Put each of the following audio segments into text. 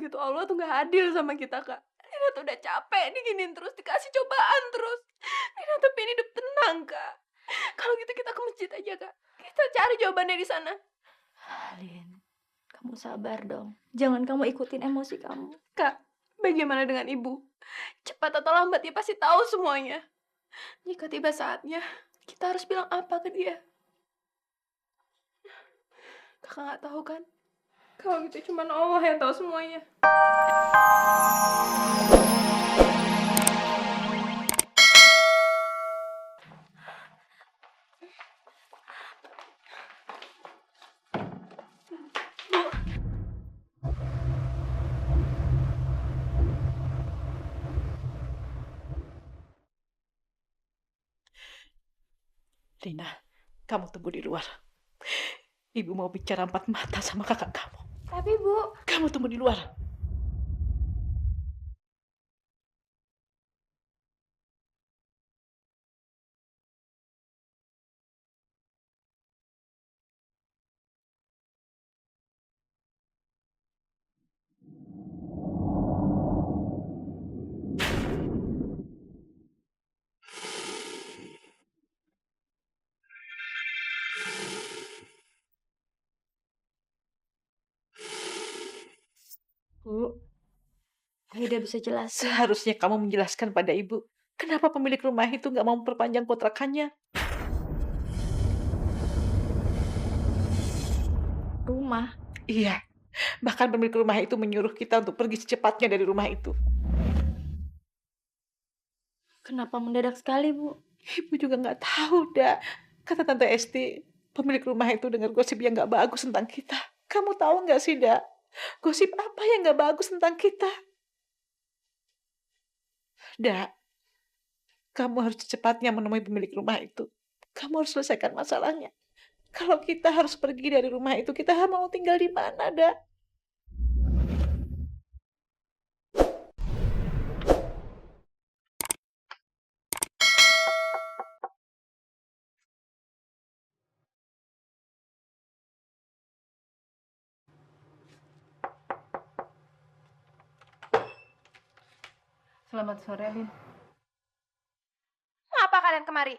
gitu Allah tuh nggak adil sama kita, Kak. Lina tuh udah capek diginiin terus, dikasih cobaan terus. Lina tuh pengen hidup tenang, Kak. Kalau gitu kita ke masjid aja, Kak. Kita cari jawabannya di sana. Lin, kamu sabar dong. Jangan kamu ikutin emosi kamu. Kak, bagaimana dengan ibu? Cepat atau lambat dia pasti tahu semuanya. Jika tiba saatnya, kita harus bilang apa ke dia? Kakak nggak tahu kan? Kalau gitu cuma Allah yang tahu semuanya. Lina, kamu tunggu di luar. Ibu mau bicara empat mata sama kakak kamu. Tapi Bu, Kamu tunggu di luar. Bu, Aida bisa jelasin. Seharusnya kamu menjelaskan pada ibu. Kenapa pemilik rumah itu nggak mau memperpanjang kontrakannya? Rumah. Iya, bahkan pemilik rumah itu menyuruh kita untuk pergi secepatnya dari rumah itu. Kenapa mendadak sekali, Bu? Ibu juga nggak tahu, dak. Kata Tante Esti, pemilik rumah itu dengar gosip yang nggak bagus tentang kita. Kamu tahu nggak sih, dak? Gosip apa yang nggak bagus tentang kita? Dak, kamu harus secepatnya menemui pemilik rumah itu. Kamu harus selesaikan masalahnya. Kalau kita harus pergi dari rumah itu, kita mau tinggal di mana, dak? Selamat sore, Lin. Ngapa kalian kemari?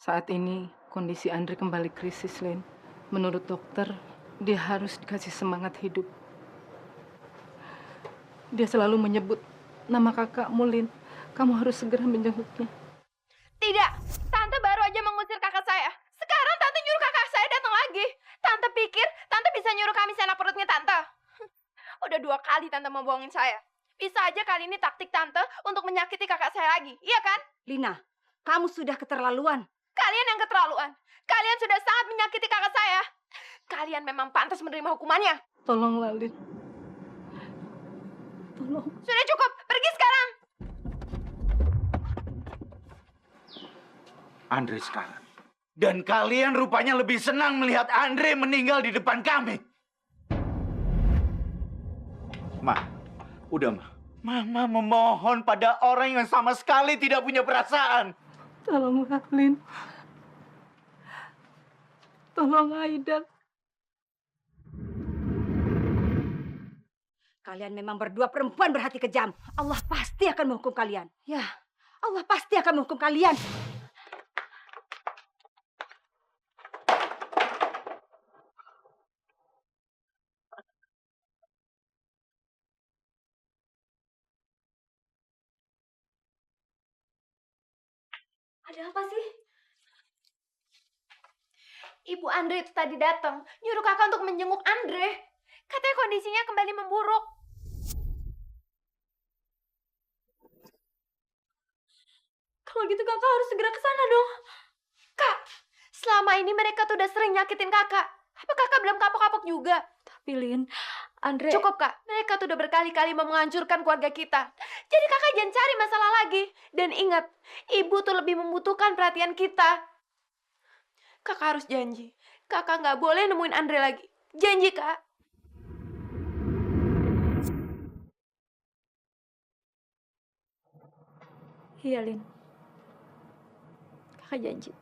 Saat ini kondisi Andre kembali krisis, Lin. Menurut dokter, dia harus dikasih semangat hidup. Dia selalu menyebut nama kakakmu, Lin. Kamu harus segera menjenguknya. Tidak, Tante baru aja mengusir kakak saya. Sekarang Tante nyuruh kakak saya datang lagi. Tante pikir Tante bisa nyuruh kami seenak perutnya Tante. Udah 2 kali Tante mau bohongin saya. Bisa aja kali ini taktik Tante untuk menyakiti kakak saya lagi, iya kan? Lina, kamu sudah keterlaluan. Kalian yang keterlaluan. Kalian sudah sangat menyakiti kakak saya. Kalian memang pantas menerima hukumannya. Tolonglah, Lin. Tolong. Sudah cukup, pergi sekarang. Andre sekarang. Dan kalian rupanya lebih senang melihat Andre meninggal di depan kami. Ma, udah ma. Mama memohon pada orang yang sama sekali tidak punya perasaan. Tolonglah, Lin. Tolong Aida. Kalian memang berdua perempuan berhati kejam. Allah pasti akan menghukum kalian. Ya, Allah pasti akan menghukum kalian. Ada apa sih? Ibu Andre itu tadi datang, nyuruh kakak untuk menjenguk Andre. Katanya kondisinya kembali memburuk. Kalau gitu kakak harus segera ke sana dong. Kak, selama ini mereka tuh udah sering nyakitin kakak. Apa kakak belum kapok-kapok juga? Tapi Lin, Andre... Cukup kak, mereka tuh udah berkali-kali mau menghancurkan keluarga kita. Jadi kakak jangan cari masalah lagi. Dan ingat, ibu tuh lebih membutuhkan perhatian kita. Kakak harus janji, kakak nggak boleh nemuin Andre lagi. Janji kak. Iya, Lin. Kakak janji.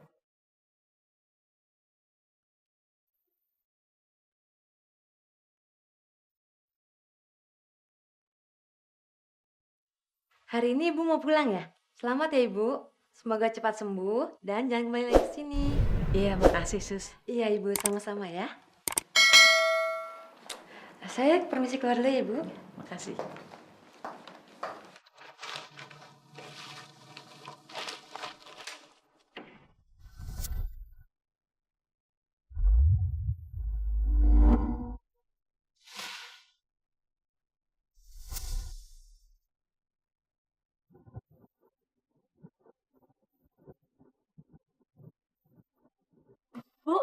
Hari ini Ibu mau pulang ya? Selamat ya Ibu. Semoga cepat sembuh dan jangan kembali lagi ke sini. Iya, makasih Sus. Iya Ibu, sama-sama ya. Saya permisi keluar dulu ya Ibu. Makasih. Bu,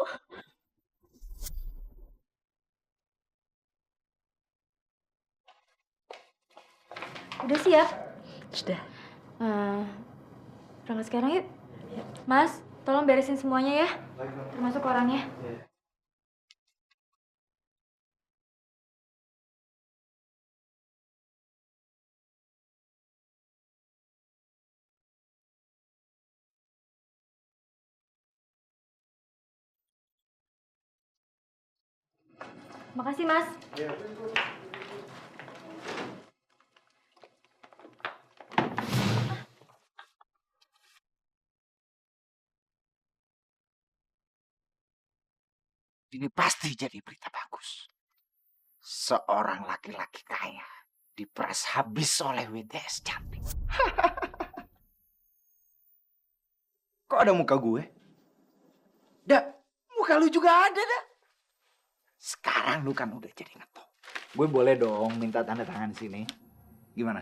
udah siap? Sudah. Eh, berangkat sekarang yuk. Mas, tolong beresin semuanya ya. Termasuk korannya. Makasih, Mas. Ini pasti jadi berita bagus. Seorang laki-laki kaya diperas habis oleh WTS cantik. Kok ada muka gue? Dah, muka lu juga ada dah. Sekarang lu kan udah jadi ngetop. Gue boleh dong minta tanda tangan sini. Gimana?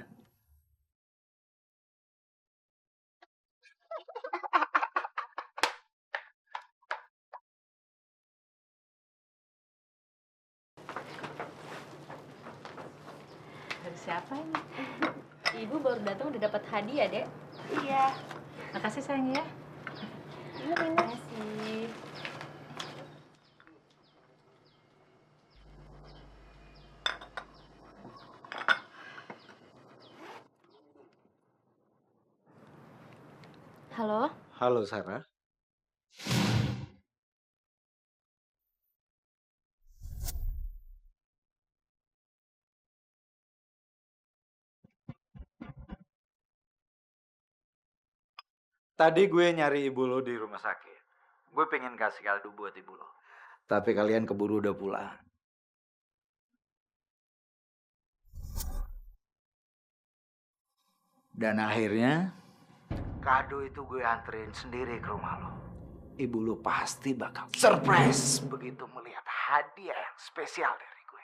Dari siapa ini? Ibu baru datang udah dapat hadiah, Dek. Iya. Makasih sayang ya. Terima kasih. Halo? Halo Sarah. Tadi gue nyari ibu lo di rumah sakit. Gue pengen kasih kado buat ibu lo. Tapi kalian keburu udah pulang. Dan akhirnya kado itu gue anterin sendiri ke rumah lo. Ibu lo pasti bakal surprise begitu melihat hadiah yang spesial dari gue.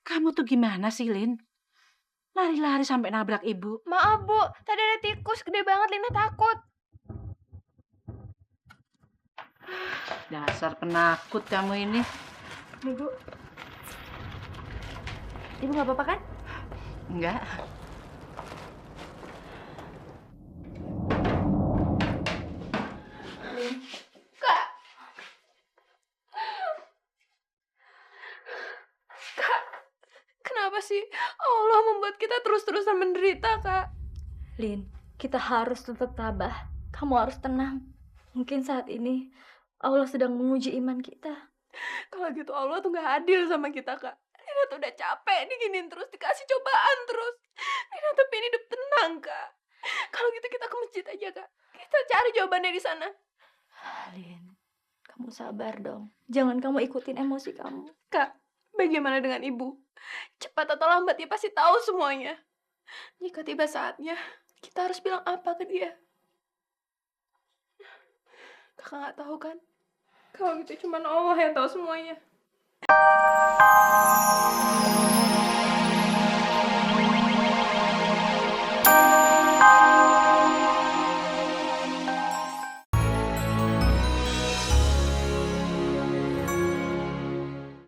Kamu tuh gimana sih, Lin? Lari-lari sampai nabrak ibu. Maaf, Bu. Tadi ada tikus gede banget, Lina takut. Dasar penakut kamu ini. Ibu. Ibu nggak apa-apa kan? Enggak. Kak. Kak, kenapa sih Allah membuat kita terus-terusan menderita, Kak? Lin, kita harus tetap tabah. Kamu harus tenang. Mungkin saat ini Allah sedang menguji iman kita. Kalau gitu Allah tuh gak adil sama kita, Kak. Lina tuh udah capek diginin terus, dikasih cobaan terus. Lina tuh pengen hidup tenang, Kak. Kalau gitu kita ke masjid aja, Kak. Kita cari jawabannya di sana. Lin, kamu sabar dong. Jangan kamu ikutin emosi kamu. Kak, bagaimana dengan ibu? Cepat atau lambat dia pasti tahu semuanya. Jika tiba saatnya, kita harus bilang apa ke dia? Kakak nggak tahu kan? Kalau gitu cuma Allah yang tahu semuanya.